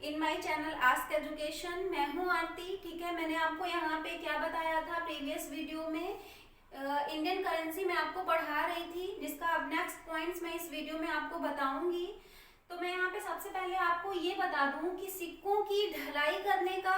In my channel ask education. मैं हूं आरती। ठीक है, मैंने आपको यहाँ पे क्या बताया था प्रीवियस वीडियो में, इंडियन करेंसी मैं आपको पढ़ा रही थी, जिसका अब नेक्स्ट पॉइंट्स मैं इस वीडियो में आपको बताऊंगी। तो मैं यहाँ पे सबसे पहले आपको ये बता दूं कि सिक्कों की ढलाई करने का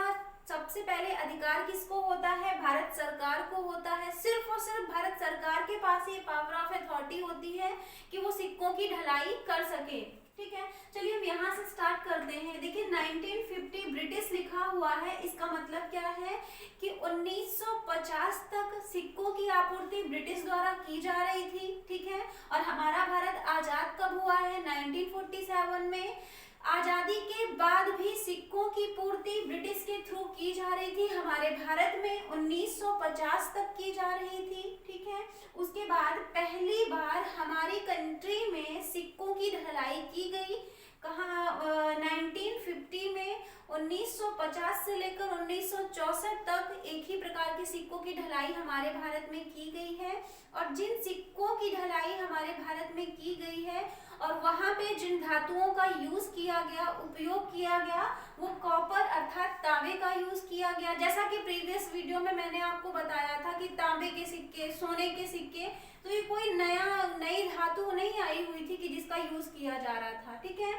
सबसे पहले अधिकार किसको होता है? भारत सरकार को होता है। सिर्फ और सिर्फ भारत सरकार के पास ये पावर ऑफ अथॉरिटी होती है कि वो सिक्कों की ढलाई कर सके। ठीक है, चलिए हम यहाँ से स्टार्ट करते हैं। देखिए 1950 ब्रिटिश लिखा हुआ है, इसका मतलब क्या है कि 1950 तक सिक्कों की आपूर्ति ब्रिटिश द्वारा की जा रही थी। ठीक है, और हमारा भारत आजाद कब हुआ है? 1947 में। आजादी के बाद भी सिक्कों की पूर्ति ब्रिटिश के थ्रू की जा रही थी हमारे भारत में, 1950 तक की जा रही थी। ठीक है, उसके बाद पहली बार हमारी कंट्री में सिक्कों की ढलाई की गई। कहाँ? 1950 में। 1950 से लेकर 1964 तक एक ही प्रकार के सिक्कों की ढलाई हमारे भारत में की गई है। और जिन सिक्कों की ढलाई हमारे भारत में की गई है और वहां पे जिन धातुओं का यूज किया गया, उपयोग किया गया, वो कॉपर अर्थात तांबे का यूज किया गया। जैसा कि प्रीवियस वीडियो में मैंने आपको बताया था कि तांबे के सिक्के, सोने के सिक्के, तो ये कोई नई धातु नहीं आई हुई थी कि जिसका यूज किया जा रहा था। ठीक है,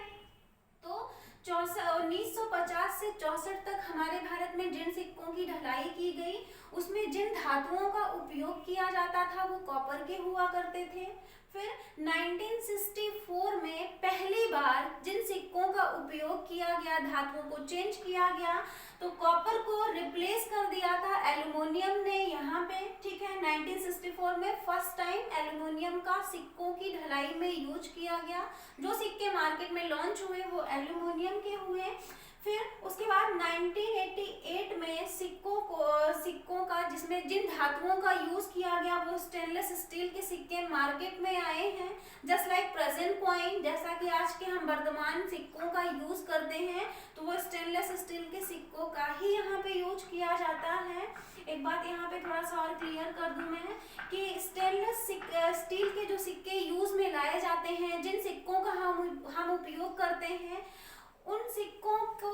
तो 1950 से 64 तक हमारे भारत में जिन सिक्कों की ढलाई की गई, उसमें जिन धातुओं का उपयोग किया जाता था वो कॉपर के हुआ करते थे। फिर 1964 में पहली बार जिन सिक्कों का उपयोग किया गया, धातुओं को चेंज किया गया, तो कॉपर को रिप्लेस कर दिया था एल्युमिनियम ने यहाँ पे। ठीक है, 1964 में फर्स्ट टाइम एल्युमिनियम का सिक्कों की ढलाई में यूज किया गया। जो सिक्के मार्केट में लॉन्च हुए वो एल्युमिनियम के हुए। फिर उसके बाद 1988 में सिक्कों का जिसमें जिन धातुओं का यूज किया गया वो स्टेनलेस स्टील के सिक्के मार्केट में आए हैं। जस्ट लाइक प्रेजेंट कॉइन, जैसा कि आज के हम वर्तमान सिक्कों का यूज करते हैं, तो वो स्टेनलेस स्टील के सिक्कों का ही यहाँ पे यूज किया जाता है। एक बात यहाँ पे थोड़ा सा और क्लियर कर दूं मैं कि स्टेनलेस स्टील के जो सिक्के यूज में लाए जाते हैं, जिन सिक्कों का हम उपयोग करते हैं, उन सिक्कों को,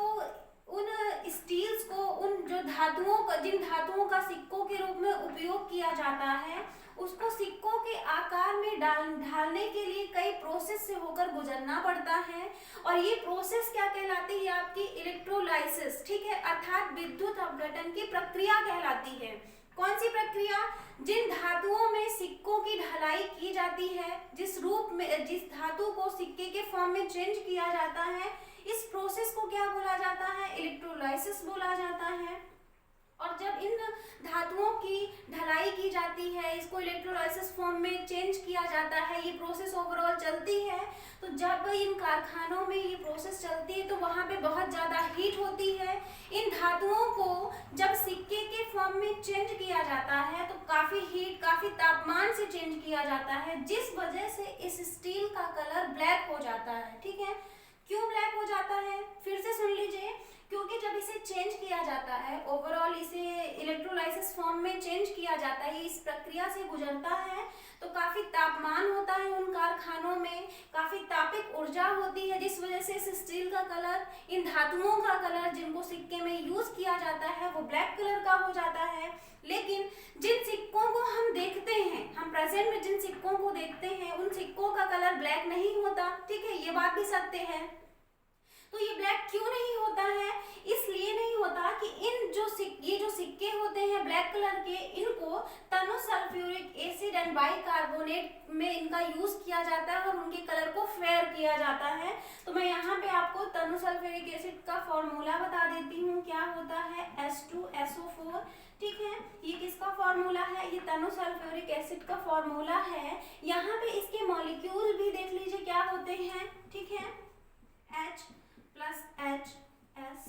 उन स्टील्स को, उन जो धातुओं का, जिन धातुओं का सिक्कों के रूप में उपयोग किया जाता है, उसको सिक्कों के आकार में ढालने के लिए कई प्रोसेस से होकर गुजरना पड़ता है। और ये प्रोसेस क्या कहलाती है? आपकी इलेक्ट्रोलाइसिस। ठीक है, अर्थात विद्युत अपघटन की प्रक्रिया कहलाती है। कौन सी प्रक्रिया? जिन धातुओं में सिक्कों की ढलाई की जाती है, जिस रूप में, जिस धातु को सिक्के के फॉर्म में चेंज किया जाता है, इस प्रोसेस को क्या बोला जाता है? इलेक्ट्रोलाइसिस बोला जाता है। और जब इन धातुओं की ढलाई की जाती है, इसको इलेक्ट्रोलाइसिस फॉर्म में चेंज किया जाता है, ये प्रोसेस ओवरऑल चलती है, तो जब इन कारखानों में ये प्रोसेस चलती है तो वहाँ पे बहुत ज़्यादा हीट होती है। इन धातुओं को जब सिक्के के फॉर्म में चेंज किया जाता है तो काफ़ी हीट, काफ़ी तापमान से चेंज किया जाता है, जिस वजह से इस स्टील का कलर ब्लैक हो जाता है। ठीक है, क्यों ब्लैक हो जाता है? फिर से सुन लीजिए। क्योंकि जब इसे चेंज किया जाता है, ओवरऑल इसे इलेक्ट्रोलाइसिस फॉर्म में चेंज किया जाता है, इस प्रक्रिया से गुजरता है, तो काफी तापमान होता है उन कारखानों में, काफी तापिक ऊर्जा होती है, जिस वजह से इस स्टील का कलर, इन धातुओं का कलर जिनको सिक्के में यूज किया जाता है, वो ब्लैक कलर का हो जाता है। लेकिन जिन सिक्कों को हम देखते हैं, हम प्रेजेंट में जिन सिक्कों को देखते हैं, उन सिक्कों का कलर ब्लैक नहीं होता। ठीक है, ये बात भी सत्य है। तो ये ब्लैक क्यों नहीं होता है? इसलिए नहीं होता कि ये जो सिक्के होते हैं ब्लैक कलर के, इनको तनु सल्फ्यूरिक एसिड एंड बाइकार्बोनेट में इनका यूज किया जाता है और उनके कलर को फेयर किया जाता है। तो मैं यहाँ पे आपको तनु सल्फ्यूरिक एसिड का फॉर्मूला बता देती हूँ। क्या होता है? H2SO4। ठीक है, ये किसका फॉर्मूला है? ये तनु सल्फ्यूरिक एसिड का फॉर्मूला है। यहाँ पे इसके मॉलिक्यूल भी देख लीजिए क्या होते हैं। ठीक है, H plus H, S,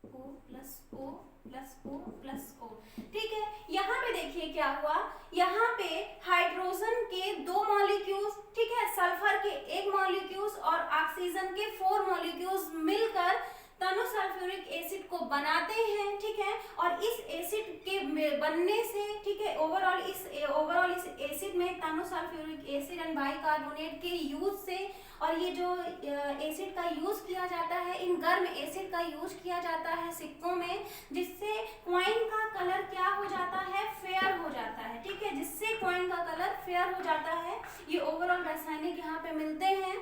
O plus O plus O plus O। ठीक है, यहाँ पे देखिए क्या हुआ, यहाँ पे हाइड्रोजन के 2 मॉलिक्यूल्स, ठीक है, सल्फर के 1 मॉलिक्यूल्स और ऑक्सीजन के 4 मॉलिक्यूल्स मिलकर तनु सल्फ्यूरिक एसिड को बनाते हैं। ठीक है, और इस एसिड के बनने से, ठीक है, ओवरऑल इस एसिड में तनु sulphuric acid and bicarbonate bicarbonate के यूज से, और ये जो एसिड का यूज किया जाता है, इन गर्म एसिड का यूज किया जाता है सिक्कों में, जिससे कॉइन का कलर क्या हो जाता है, फेयर हो जाता है। ठीक है, जिससे कॉइन का कलर फेयर हो जाता है। ये ओवरऑल रासायनिक यहाँ पे मिलते हैं,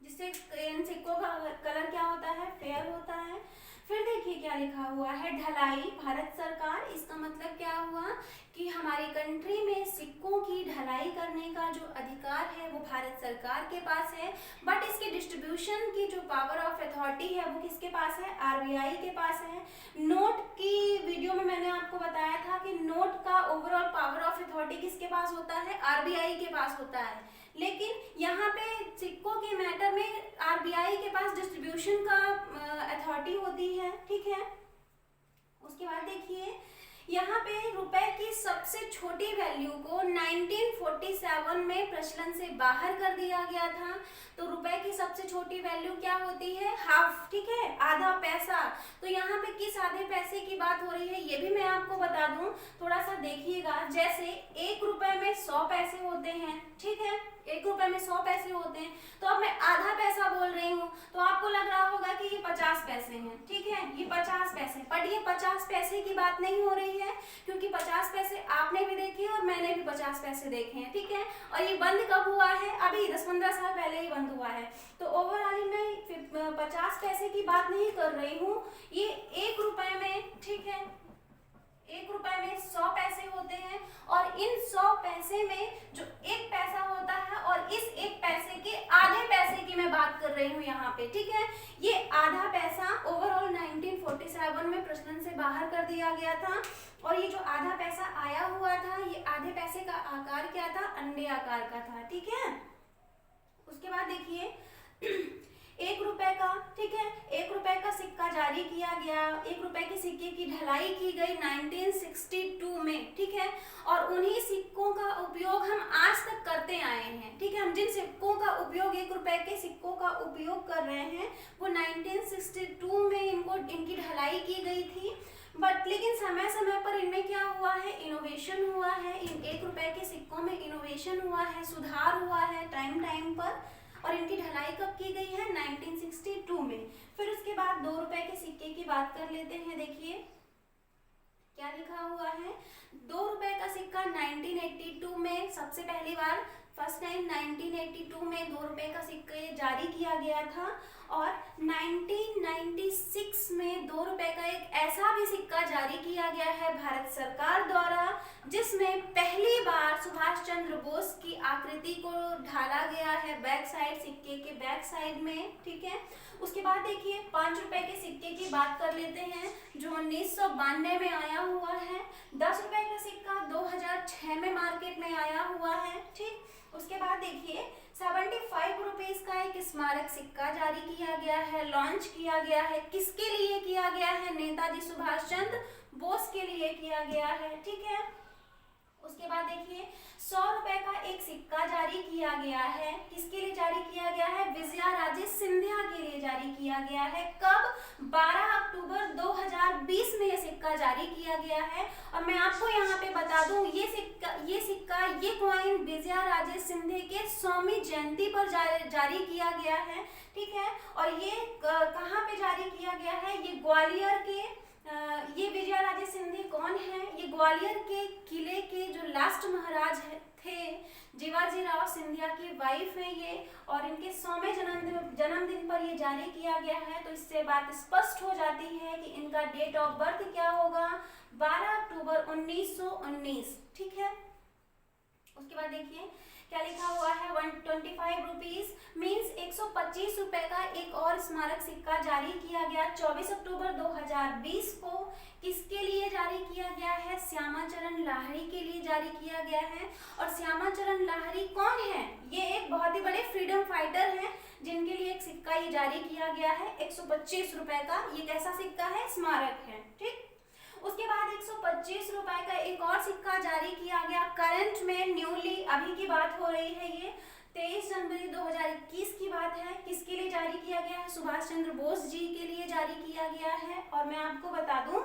जिससे इन सिक्कों का कलर क्या होता है, फेयर होता है। फिर देखिए क्या लिखा हुआ है, ढलाई भारत सरकार। इसका मतलब क्या हुआ कि हमारी कंट्री में सिक्कों की ढलाई करने का जो अधिकार है वो भारत सरकार के पास है, बट इसके डिस्ट्रीब्यूशन की जो पावर ऑफ अथॉरिटी है वो किसके पास है, आरबीआई के पास है। नोट की वीडियो में मैंने आपको बताया था कि नोट का ओवरऑल पावर ऑफ अथॉरिटी किसके पास होता है, आरबीआई के पास होता है, लेकिन यहाँ पे सिक्कों के मैटर में आरबीआई के पास डिस्ट्रीब्यूशन का अथॉरिटी होती है। ठीक है, उसके बाद देखिए यहाँ पे रुपए की सबसे छोटी वैल्यू को 1947 में प्रचलन से बाहर कर दिया गया था। तो रुपए की सबसे छोटी वैल्यू क्या होती है, हाफ। ठीक है, आधा पैसा। तो यहाँ पे किस आधे पैसे की बात हो रही है ये भी मैं आपको बता दूं, थोड़ा सा देखिएगा। जैसे 1 रुपए में 100 पैसे होते हैं, ठीक है, 1 रुपए में 100 पैसे होते हैं, तो अब मैं आधा पैसा बोल रही हूँ तो आपको लग रहा होगा कि ये 50 पैसे हैं। ठीक है, ये 50 पैसे, बट ये 50 पैसे की बात नहीं हो रही है, क्योंकि 50 पैसे आपने भी देखे और मैंने भी 50 पैसे देखे हैं। ठीक है, और ये बंद कब हुआ है, अभी 10-15 साल पहले ही बंद हुआ है। तो ओवरऑल मैं 50 पैसे की बात नहीं कर रही हूँ, ये 1 रुपए में, ठीक है, 1 रुपए में 100 पैसे होते हैं, और इन 100 पैसे में जो 1 पैसा होता है, और इस 1 पैसे के आधे पैसे की मैं बात कर रही हूँ यहाँ पे। ठीक है, ये आधा पैसा ओवरऑल 1947 में प्रचलन से बाहर कर दिया गया था, और ये जो आधा पैसा आया हुआ था, ये आधे पैसे का आकार क्या था, अंडे आकार का था। ठीक है, उसके बाद देखिए 1 रुपए का, ठीक है, 1 रुपए का सिक्का जारी किया गया। 1 रुपए के सिक्के की ढलाई की गई 1962 में। ठीक है, और उन्हीं सिक्कों का उपयोग हम आज तक करते आए हैं। ठीक है, हम जिन सिक्कों का उपयोग 1 रुपए के सिक्कों का उपयोग कर रहे हैं वो 1962 में इनकी ढलाई की गई थी, बट लेकिन समय समय पर इनमें क्या हुआ है, इनोवेशन हुआ है। इन 1 रुपए के सिक्कों में इनोवेशन हुआ है, सुधार हुआ है टाइम पर, और इनकी ढलाई कब की गई है, 1962 में। फिर उसके बाद 2 रुपए के सिक्के की बात कर लेते हैं। देखिए क्या लिखा हुआ है, 2 रुपए का सिक्का 1982 में सबसे पहली बार, फर्स्ट टाइम 1982 में 2 रुपए का सिक्का जारी किया गया था, और 1996 में 2 रुपए का एक ऐसा भी सिक्का जारी किया गया है भारत सरकार द्वारा, जिसमें पहली बार सुभाष चंद्र बोस की आकृति को ढाला गया है बैक साइड, सिक्के के बैक साइड में। ठीक है, उसके बाद देखिए 5 रुपए के सिक्के की बात कर लेते हैं, जो 1992 में आया हुआ है। 10 रुपए का सिक्का 2006 में मार्केट में आया हुआ है। ठीक, उसके बाद देखिए 75 रुपीज का एक स्मारक सिक्का जारी किया गया है, लॉन्च किया गया है। किसके लिए किया गया है, नेताजी सुभाष चंद्र बोस के लिए किया गया है। ठीक है, उसके बाद देखिए 100 रुपए का एक सिक्का जारी किया गया है। किसके लिए जारी किया गया है, विजया राजे सिंधिया के लिए जारी किया गया है। कब, 12 अक्टूबर 2020 में यह सिक्का जारी किया गया है। और मैं आपको यहाँ पे बता दूं, ये कॉइन विजया राजे सिंधिया के 100वीं जयंती पर जारी किया गया है। ठीक है, और ये कहाँ पे जारी किया गया है, ये ग्वालियर के, ये विजया राजे सिंधिया कौन है, ये ग्वालियर के किले के जो लास्ट महाराज थे, जीवाजी राव सिंधिया की वाइफ है ये, और इनके 100वें जन्मदिन पर ये जारी किया गया है। तो इससे बात स्पष्ट हो जाती है कि इनका डेट ऑफ बर्थ क्या होगा, 12 अक्टूबर 1919। ठीक है, उसके बाद देखिए क्या लिखा हुआ है, 125 रुपीज मीन्स 125 रुपए का एक और स्मारक सिक्का जारी किया गया 24 अक्टूबर 2020 को। किसके लिए जारी किया गया है, श्यामाचरण लाहिड़ी के लिए जारी किया गया है। और श्यामाचरण लाहिड़ी कौन है, ये एक बहुत ही बड़े फ्रीडम फाइटर हैं, जिनके लिए एक सिक्का ये जारी किया गया है 125 रुपए का। ये कैसा सिक्का है, स्मारक है। ठीक, उसके बाद 125 रुपए का एक और सिक्का जारी किया गया करंट में, न्यूली, अभी की बात हो रही है, ये 23 जनवरी 2021 की बात है। किसके लिए जारी किया गया है, सुभाष चंद्र बोस जी के लिए जारी किया गया है। और मैं आपको बता दूं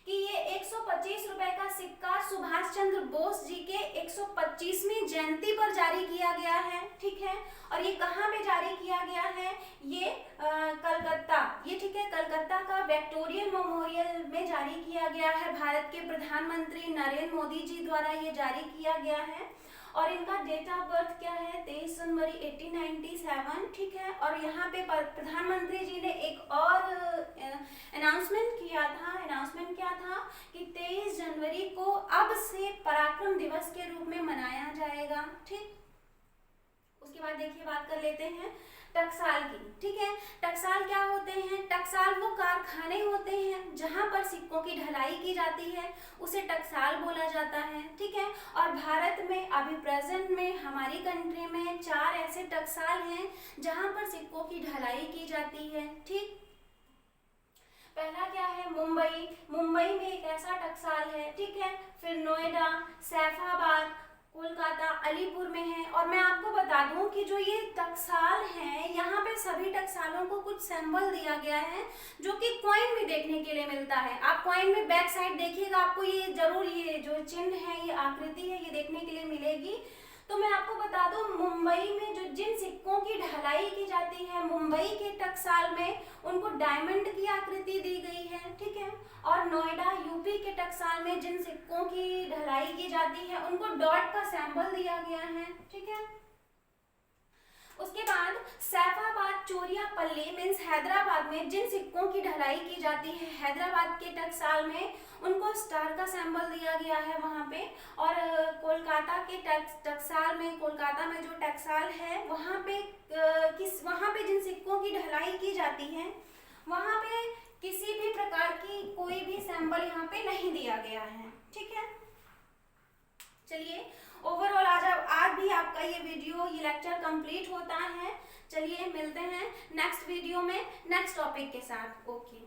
कि ये 125 रुपए का सिक्का सुभाष चंद्र बोस जी के 125वीं जयंती पर जारी किया गया है, ठीक है। और ये कहाँ पे जारी किया गया है, ये कलकत्ता, ये ठीक है, कलकत्ता का विक्टोरिया मेमोरियल में जारी किया गया है। भारत के प्रधानमंत्री नरेंद्र मोदी जी द्वारा ये जारी किया गया है। और इनका डेट ऑफ बर्थ क्या है, 23 जनवरी 1897, ठीक है। और यहाँ पे प्रधानमंत्री जी ने एक और अनाउंसमेंट किया था। अनाउंसमेंट क्या था कि 23 जनवरी को अब से पराक्रम दिवस के रूप में मनाया जाएगा, ठीक। उसके बाद देखिए बात कर लेते हैं टकसाल की, ठीक है। टकसाल क्या होते हैं, टकसाल वो कारखाने होते हैं जहां पर सिक्कों की ढलाई की जाती है, उसे टकसाल बोला जाता है, ठीक है। और भारत में अभी प्रेजेंट में हमारी कंट्री में 4 ऐसे टकसाल हैं जहां पर सिक्कों की ढलाई की जाती है, ठीक। पहला क्या है, मुंबई, मुंबई में एक ऐसा टकसाल है, ठीक है। फिर नोएडा, सैफाबाद, कोलकाता, अलीपुर में है। और मैं आपको बता दूं कि जो ये टकसाल हैं, यहाँ पे सभी टकसालों को कुछ सिंबल दिया गया है जो कि कॉइन में देखने के लिए मिलता है। आप कॉइन में बैक साइड देखिएगा, आपको ये जरूर ये जो चिन्ह है, ये आकृति है, ये देखने के लिए मिलेगी। तो मैं आपको बता दूं, मुंबई में जो जिन सिक्कों की ढलाई की जाती है, मुंबई के टकसाल में उनको डायमंड की आकृति दी गई है, ठीक है। और नोएडा यूपी के टकसाल में जिन सिक्कों की ढलाई की जाती है उनको डॉट का सिंबल दिया गया है, ठीक है। उसके बाद सैफाबाद, चोरियापल्ली मीन्स हैदराबाद में जिन सिक्कों की ढलाई की जाती है, हैदराबाद के टकसाल में उनको स्टार का सिंबल दिया गया है वहाँ पे। और कोलकाता के टकसाल में, कोलकाता में जो टकसाल है वहाँ पे जिन सिक्कों की ढलाई की जाती है वहाँ पे किसी भी प्रकार की कोई भी सिंबल यहाँ पे नहीं दिया गया है, ठीक है। चलिए ओवरऑल आज भी आपका ये वीडियो, ये लेक्चर कंप्लीट होता है। चलिए मिलते हैं नेक्स्ट वीडियो में नेक्स्ट टॉपिक के साथ। ओके।